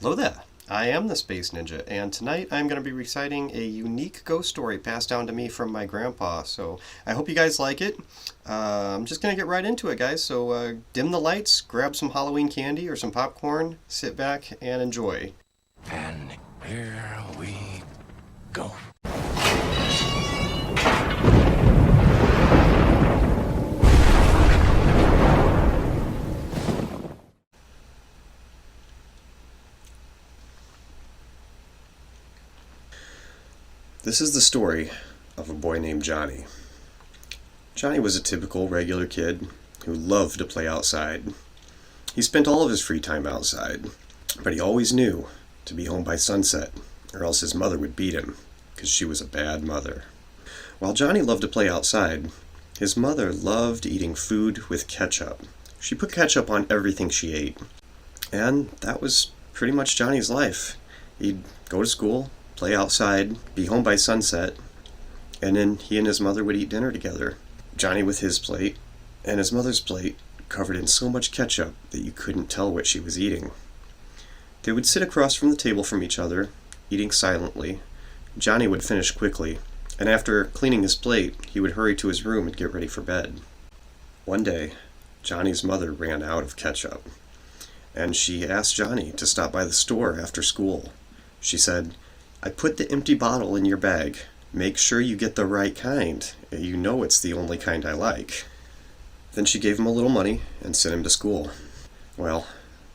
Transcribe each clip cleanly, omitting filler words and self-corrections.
Hello there. I am the Space Ninja, and tonight I'm going to be reciting a unique ghost story passed down to me from my grandpa. So I hope you guys like it. I'm just going to get right into it, guys. So dim the lights, grab some Halloween candy or some popcorn, sit back, and enjoy. And here we go. This is the story of a boy named Johnny. Johnny was a typical regular kid who loved to play outside. He spent all of his free time outside, but he always knew to be home by sunset, or else his mother would beat him, because she was a bad mother. While Johnny loved to play outside, his mother loved eating food with ketchup. She put ketchup on everything she ate, and that was pretty much Johnny's life. He'd go to school, play outside, be home by sunset, and then he and his mother would eat dinner together. Johnny with his plate, and his mother's plate covered in so much ketchup that you couldn't tell what she was eating. They would sit across from the table from each other, eating silently. Johnny would finish quickly, and after cleaning his plate, he would hurry to his room and get ready for bed. One day, Johnny's mother ran out of ketchup, and she asked Johnny to stop by the store after school. She said, "I put the empty bottle in your bag. Make sure you get the right kind. You know it's the only kind I like." Then she gave him a little money and sent him to school. Well,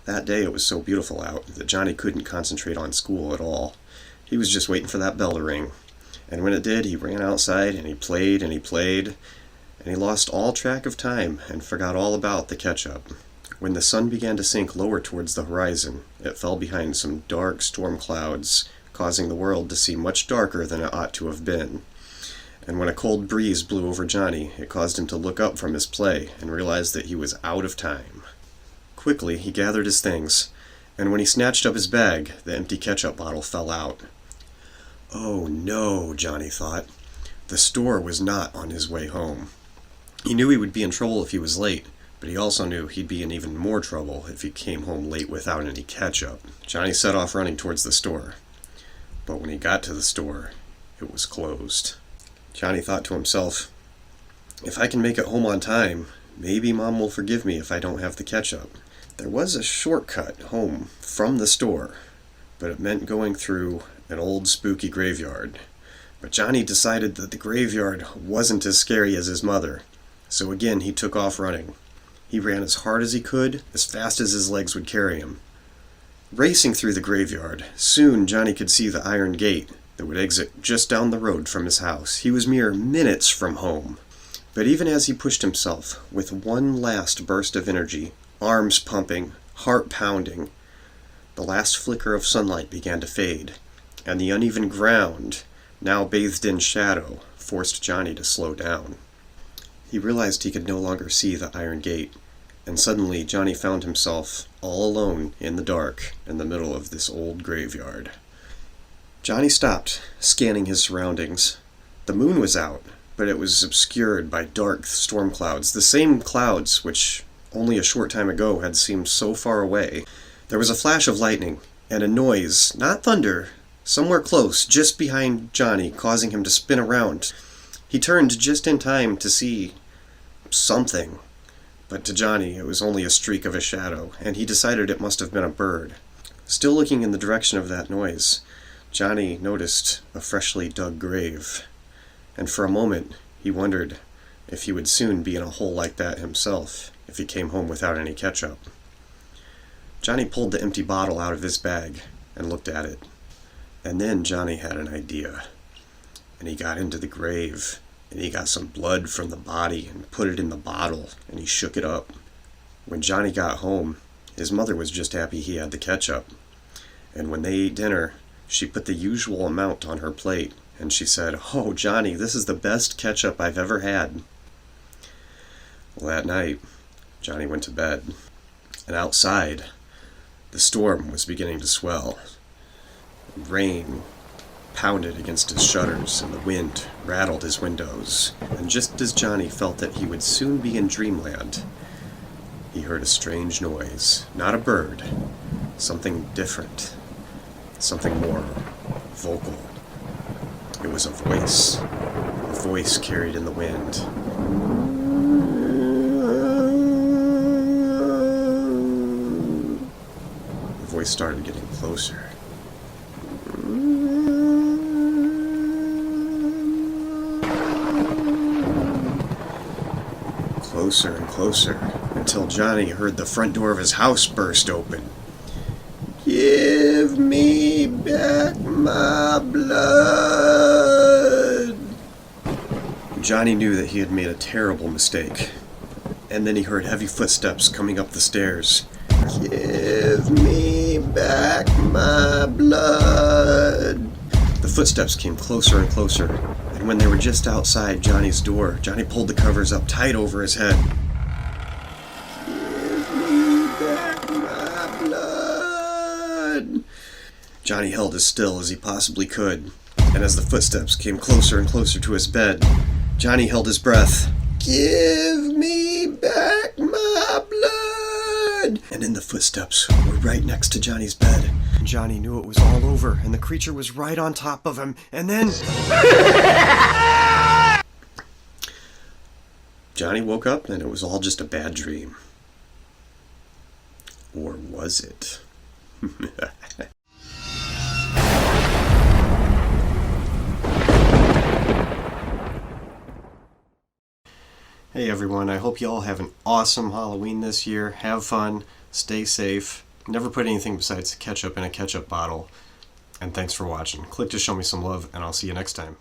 that day it was so beautiful out that Johnny couldn't concentrate on school at all. He was just waiting for that bell to ring. And when it did, he ran outside and he played and he played, and he lost all track of time and forgot all about the ketchup. When the sun began to sink lower towards the horizon, it fell behind some dark storm clouds, causing the world to seem much darker than it ought to have been. And when a cold breeze blew over Johnny, it caused him to look up from his play and realize that he was out of time. Quickly, he gathered his things, and when he snatched up his bag, the empty ketchup bottle fell out. Oh no, Johnny thought. The store was not on his way home. He knew he would be in trouble if he was late, but he also knew he'd be in even more trouble if he came home late without any ketchup. Johnny set off running towards the store. But when he got to the store, it was closed. Johnny thought to himself, "If I can make it home on time, maybe Mom will forgive me if I don't have the ketchup." There was a shortcut home from the store, but it meant going through an old spooky graveyard. But Johnny decided that the graveyard wasn't as scary as his mother, so again he took off running. He ran as hard as he could, as fast as his legs would carry him. Racing through the graveyard, soon Johnny could see the iron gate that would exit just down the road from his house. He was mere minutes from home. But even as he pushed himself, with one last burst of energy, arms pumping, heart pounding, the last flicker of sunlight began to fade, and the uneven ground, now bathed in shadow, forced Johnny to slow down. He realized he could no longer see the iron gate, and suddenly Johnny found himself all alone in the dark in the middle of this old graveyard. Johnny stopped, scanning his surroundings. The moon was out, but it was obscured by dark storm clouds, the same clouds which only a short time ago had seemed so far away. There was a flash of lightning, and a noise, not thunder, somewhere close, just behind Johnny, causing him to spin around. He turned just in time to see something. But to Johnny, it was only a streak of a shadow, and he decided it must have been a bird. Still looking in the direction of that noise, Johnny noticed a freshly dug grave, and for a moment he wondered if he would soon be in a hole like that himself if he came home without any ketchup. Johnny pulled the empty bottle out of his bag and looked at it, and then Johnny had an idea, and he got into the grave, and he got some blood from the body and put it in the bottle, and he shook it up. When Johnny got home, his mother was just happy he had the ketchup. And when they ate dinner, she put the usual amount on her plate, and she said, "Oh, Johnny, this is the best ketchup I've ever had." Well, that night, Johnny went to bed, and outside, the storm was beginning to swell. Rain pounded against his shutters, and the wind rattled his windows. And just as Johnny felt that he would soon be in dreamland, he heard a strange noise. Not a bird, something different. something more vocal. It was a voice carried in the wind. The voice started getting closer. Closer and closer, until Johnny heard the front door of his house burst open. "Give me back my blood!" Johnny knew that he had made a terrible mistake. And then he heard heavy footsteps coming up the stairs. "Give me back my blood!" The footsteps came closer and closer, and when they were just outside Johnny's door, Johnny pulled the covers up tight over his head. "Give me back my blood!" Johnny held as still as he possibly could, and as the footsteps came closer and closer to his bed, Johnny held his breath. "Give me back my blood!" And then the footsteps were right next to Johnny's bed. Johnny knew it was all over, and the creature was right on top of him, and then... Johnny woke up, and it was all just a bad dream. Or was it? Hey everyone, I hope you all have an awesome Halloween this year. Have fun, stay safe, never put anything besides ketchup in a ketchup bottle, and thanks for watching. Click to show me some love, and I'll see you next time.